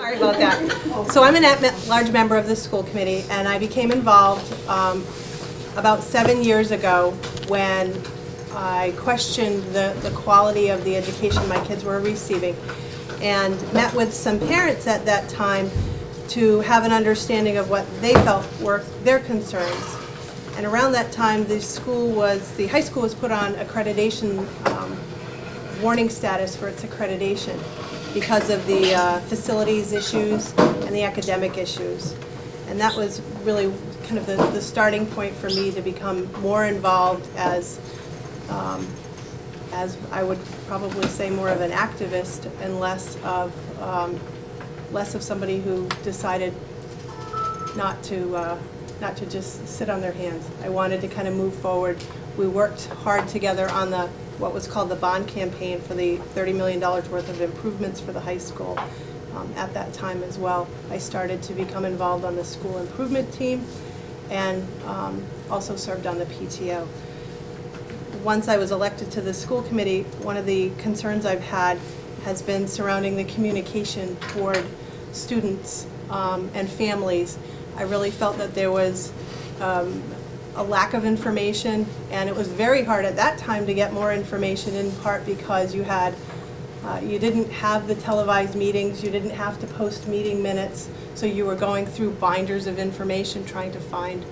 Sorry about that. So I'm an at-large member of the school committee, and I became involved about 7 years ago when I questioned the quality of the education my kids were receiving, and met with some parents at that time to have an understanding of what they felt were their concerns. And around that time, the high school was put on accreditation warning status for its accreditation because of the facilities issues and the academic issues. And that was really kind of the starting point for me to become more involved as I would probably say more of an activist and less of somebody who decided not to just sit on their hands. I wanted to kind of move forward. We worked hard together on what was called the bond campaign for the $30 million worth of improvements for the high school at that time as well. I started to become involved on the school improvement team and also served on the PTO. Once I was elected to the school committee, one of the concerns I've had has been surrounding the communication toward students and families. I really felt that there was a lack of information, and it was very hard at that time to get more information, in part because you didn't have the televised meetings, you didn't have to post meeting minutes, so you were going through binders of information trying to find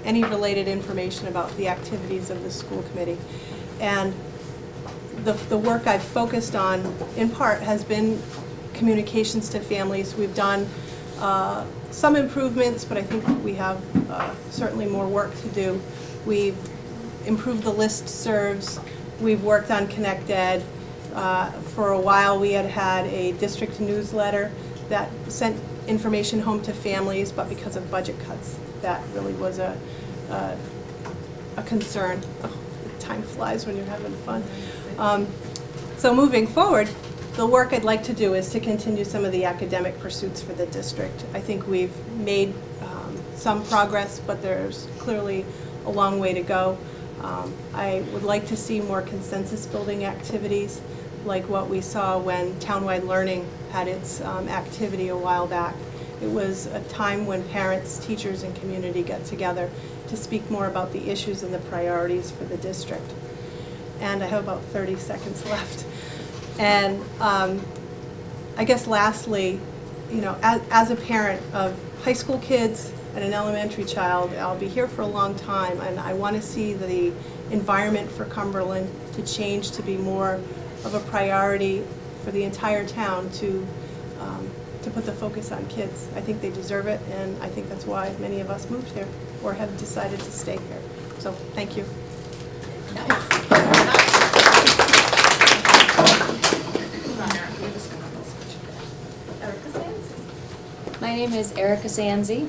any related information about the activities of the school committee. And the work I've focused on, in part, has been communications to families. We've done some improvements, but I think we have certainly more work to do. We've improved the listservs. We've worked on Connect Ed. For a while we had a district newsletter that sent information home to families, but because of budget cuts, that really was a concern. Oh, time flies when you're having fun. So moving forward, the work I'd like to do is to continue some of the academic pursuits for the district. I think we've made some progress, but there's clearly a long way to go. I would like to see more consensus building activities, like what we saw when Townwide Learning had its activity a while back. It was a time when parents, teachers, and community got together to speak more about the issues and the priorities for the district. And I have about 30 seconds left. And I guess lastly, you know, as a parent of high school kids and an elementary child, I'll be here for a long time, and I want to see the environment for Cumberland to change to be more of a priority for the entire town to put the focus on kids. I think they deserve it, and I think that's why many of us moved here or have decided to stay here. So thank you. My name is Erika Sanzi.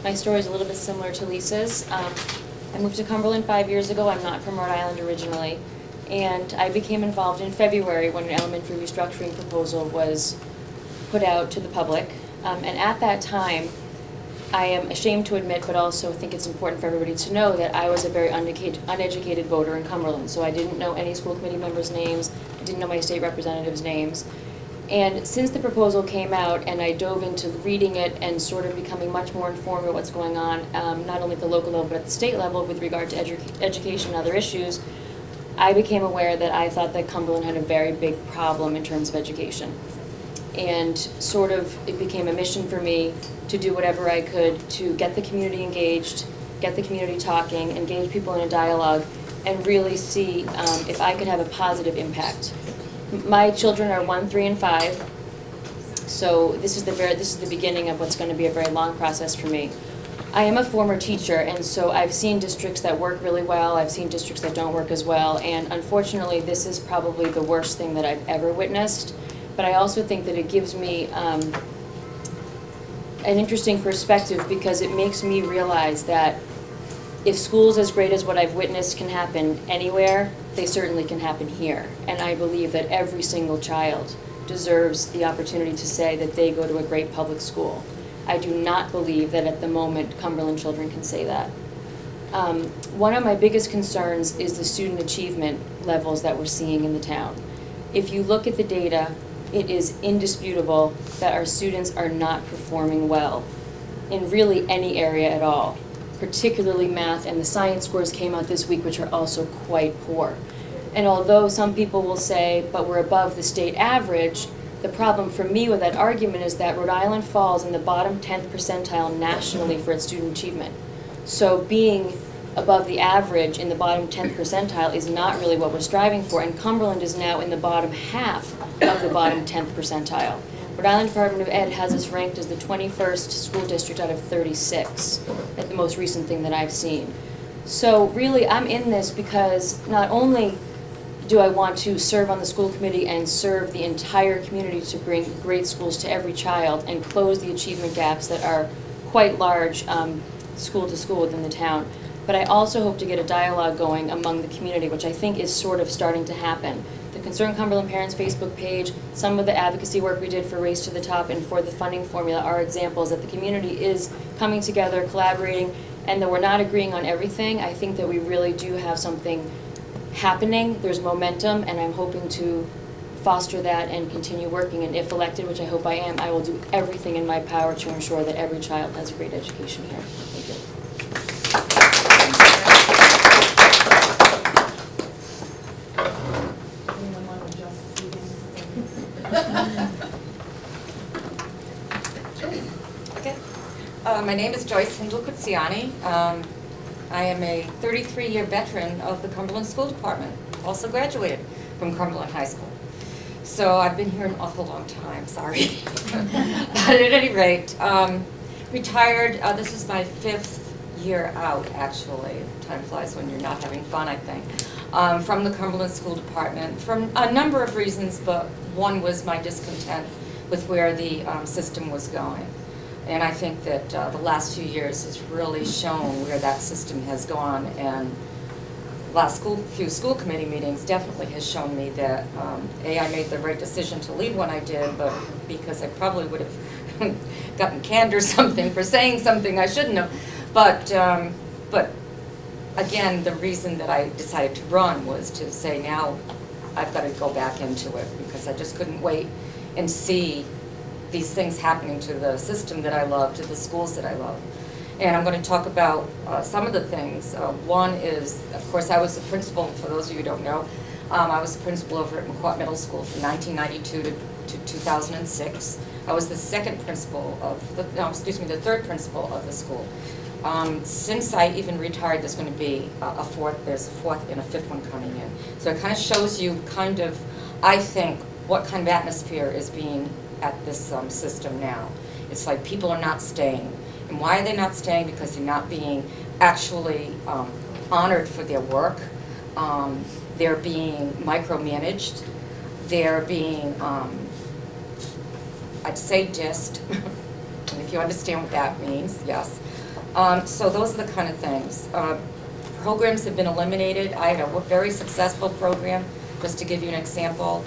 My story is a little bit similar to Lisa's. I moved to Cumberland 5 years ago. I'm not from Rhode Island originally. And I became involved in February when an elementary restructuring proposal was put out to the public. And at that time, I am ashamed to admit, but also think it's important for everybody to know, that I was a very uneducated voter in Cumberland. So I didn't know any school committee members' names. I didn't know my state representatives' names. And since the proposal came out and I dove into reading it and sort of becoming much more informed of what's going on, not only at the local level but at the state level with regard to education and other issues, I became aware that I thought that Cumberland had a very big problem in terms of education. And sort of it became a mission for me to do whatever I could to get the community engaged, get the community talking, engage people in a dialogue, and really see if I could have a positive impact. My children are 1, 3, and 5, so this is the beginning of what's going to be a very long process for me. I am a former teacher, and so I've seen districts that work really well, I've seen districts that don't work as well, and unfortunately this is probably the worst thing that I've ever witnessed. But I also think that it gives me an interesting perspective, because it makes me realize that if schools as great as what I've witnessed can happen anywhere, they certainly can happen here. And I believe that every single child deserves the opportunity to say that they go to a great public school. I do not believe that at the moment Cumberland children can say that. One of my biggest concerns is the student achievement levels that we're seeing in the town. If you look at the data it is indisputable that our students are not performing well in really any area at all, particularly math, and the science scores came out this week, which are also quite poor. And although some people will say, but we're above the state average, the problem for me with that argument is that Rhode Island falls in the bottom 10th percentile nationally for its student achievement. So being above the average in the bottom 10th percentile is not really what we're striving for, and Cumberland is now in the bottom half of the bottom 10th percentile. Rhode Island Department of Ed has us ranked as the 21st school district out of 36, at the most recent thing that I've seen. So really, I'm in this because not only do I want to serve on the school committee and serve the entire community to bring great schools to every child and close the achievement gaps that are quite large school to school within the town, but I also hope to get a dialogue going among the community, which I think is sort of starting to happen. The Concerned Cumberland Parents Facebook page, some of the advocacy work we did for Race to the Top and for the funding formula are examples that the community is coming together, collaborating, and though we're not agreeing on everything, I think that we really do have something happening. There's momentum, and I'm hoping to foster that and continue working, and if elected, which I hope I am, I will do everything in my power to ensure that every child has a great education here. Thank you. Okay. My name is Joyce Hindle Koutsogiane. I am a 33-year veteran of the Cumberland School Department, also graduated from Cumberland High School. So I've been here an awful long time, sorry. But at any rate, retired, this is my 5th year out, actually. Time flies when you're not having fun, I think. From the Cumberland School Department, from a number of reasons, but one was my discontent with where the system was going. And I think that the last few years has really shown where that system has gone, and last few school committee meetings definitely has shown me that A, I made the right decision to leave when I did, but because I probably would have gotten canned or something for saying something I shouldn't have. But again, the reason that I decided to run was to say now I've got to go back into it, because I just couldn't wait and see these things happening to the system that I love, to the schools that I love. And I'm going to talk about some of the things. One is, of course, I was the principal, for those of you who don't know, I was the principal over at McQuat Middle School from 1992 to 2006. I was the second principal of, the third principal of the school. Since I even retired, there's going to be there's a fourth and a fifth one coming in. So it kind of shows you kind of, I think, what kind of atmosphere is being at this system now. It's like people are not staying. And why are they not staying? Because they're not being actually honored for their work. They're being micromanaged. They're being, I'd say, dissed. And if you understand what that means, yes. So those are the kind of things. Programs have been eliminated. I had a very successful program, just to give you an example,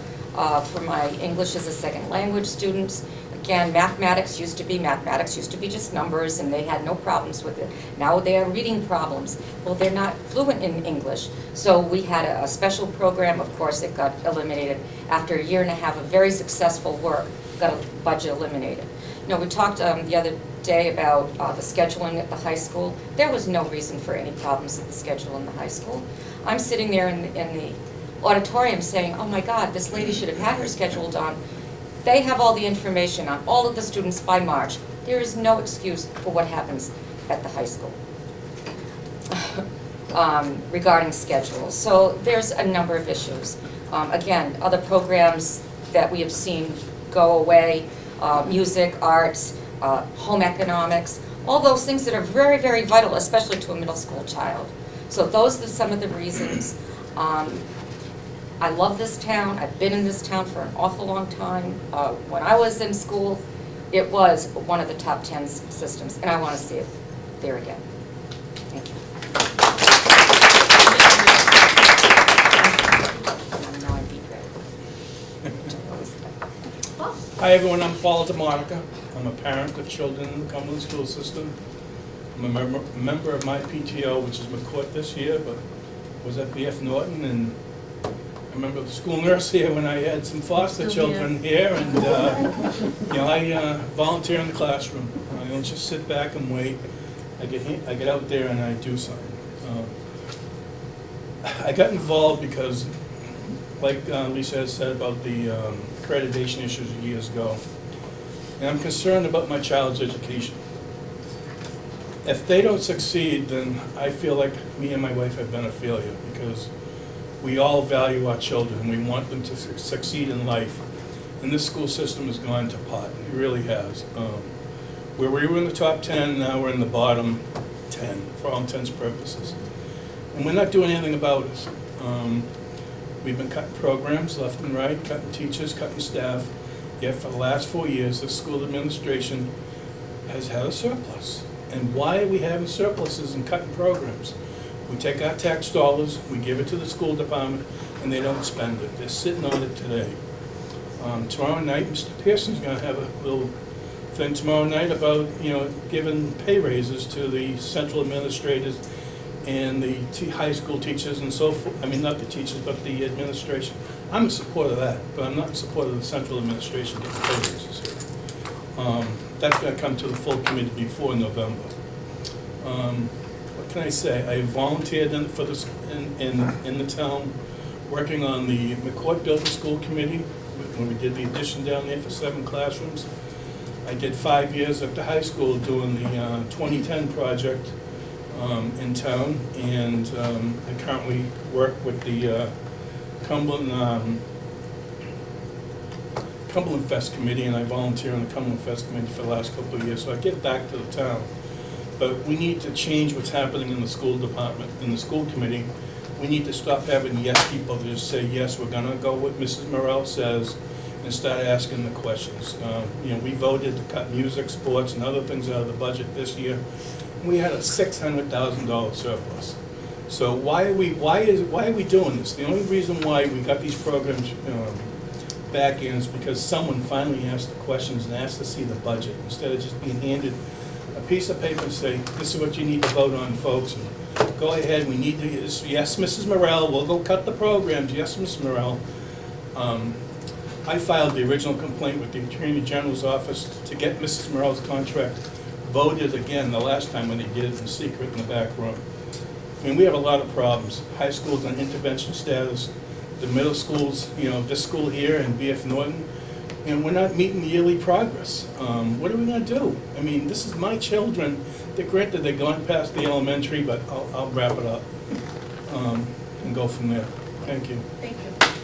for my English as a second language students. Again, mathematics used to be just numbers, and they had no problems with it. Now they are reading problems. Well, they're not fluent in English. So we had a special program. Of course, it got eliminated after a year and a half of very successful work. Got a budget eliminated. You know, we talked the other day about the scheduling at the high school. There was no reason for any problems with the schedule in the high school. I'm sitting there in the auditorium saying, oh my God, this lady should have had her schedule done. They have all the information on all of the students by March. There is no excuse for what happens at the high school regarding schedules. So there's a number of issues. Again, other programs that we have seen go away, music, arts, home economics, all those things that are very, very vital, especially to a middle school child. So those are some of the reasons. I love this town. I've been in this town for an awful long time. When I was in school, it was one of the top 10 systems, and I want to see it there again. Thank you. Now I'm beat ready. Hi everyone, I'm Paul DiModica. I'm a parent of children in the Cumberland school system. I'm a member of my PTO, which is McCourt this year, but was at BF Norton, and remember the school nurse here when I had some foster children here, and you know, I volunteer in the classroom. I don't just sit back and wait. I get out there and I do something. I got involved because, like Lisa has said about the accreditation issues years ago, and I'm concerned about my child's education. If they don't succeed, then I feel like me and my wife have been a failure, because we all value our children and we want them to succeed in life. And this school system has gone to pot. It really has. Where we were in the top 10, now we're in the bottom 10 for all intents and purposes. And we're not doing anything about it. We've been cutting programs left and right, cutting teachers, cutting staff. Yet for the last 4 years, the school administration has had a surplus. And why are we having surpluses and cutting programs? We take our tax dollars, we give it to the school department, and they don't spend it. They're sitting on it today. Tomorrow night, Mr. Pearson's going to have a little thing tomorrow night about, you know, giving pay raises to the central administrators and the high school teachers and so forth. I mean, not the teachers, but the administration. I'm in support of that, but I'm not in support of the central administration getting pay raises here. That's going to come to the full committee before November. What can I say? I volunteered in the town, working on the McCourt Building School Committee when we did the addition down there for 7 classrooms. I did 5 years at the high school doing the 2010 project in town, and I currently work with the Cumberland Fest Committee, and I volunteer on the Cumberland Fest Committee for the last couple of years, so I get back to the town. But we need to change what's happening in the school department, in the school committee. We need to stop having yes people to just say, yes, we're going to go what Mrs. Morrell says, and start asking the questions. You know, we voted to cut music, sports, and other things out of the budget this year. We had a $600,000 surplus. So why are we doing this? The only reason why we got these programs back in is because someone finally asked the questions and asked to see the budget, instead of just being handed a piece of paper and say, this is what you need to vote on, folks. And go ahead, we need to, yes, Mrs. Morrell, we'll go cut the programs, yes, Mrs. Morrell. I filed the original complaint with the Attorney General's office to get Mrs. Morrell's contract voted again the last time when they did it in secret in the back room. I mean, we have a lot of problems. High schools on intervention status, the middle schools, you know, this school here and BF Norton, and we're not meeting yearly progress. What are we going to do? I mean, this is my children. They're granted they've gone past the elementary, but I'll wrap it up and go from there. Thank you. Thank you.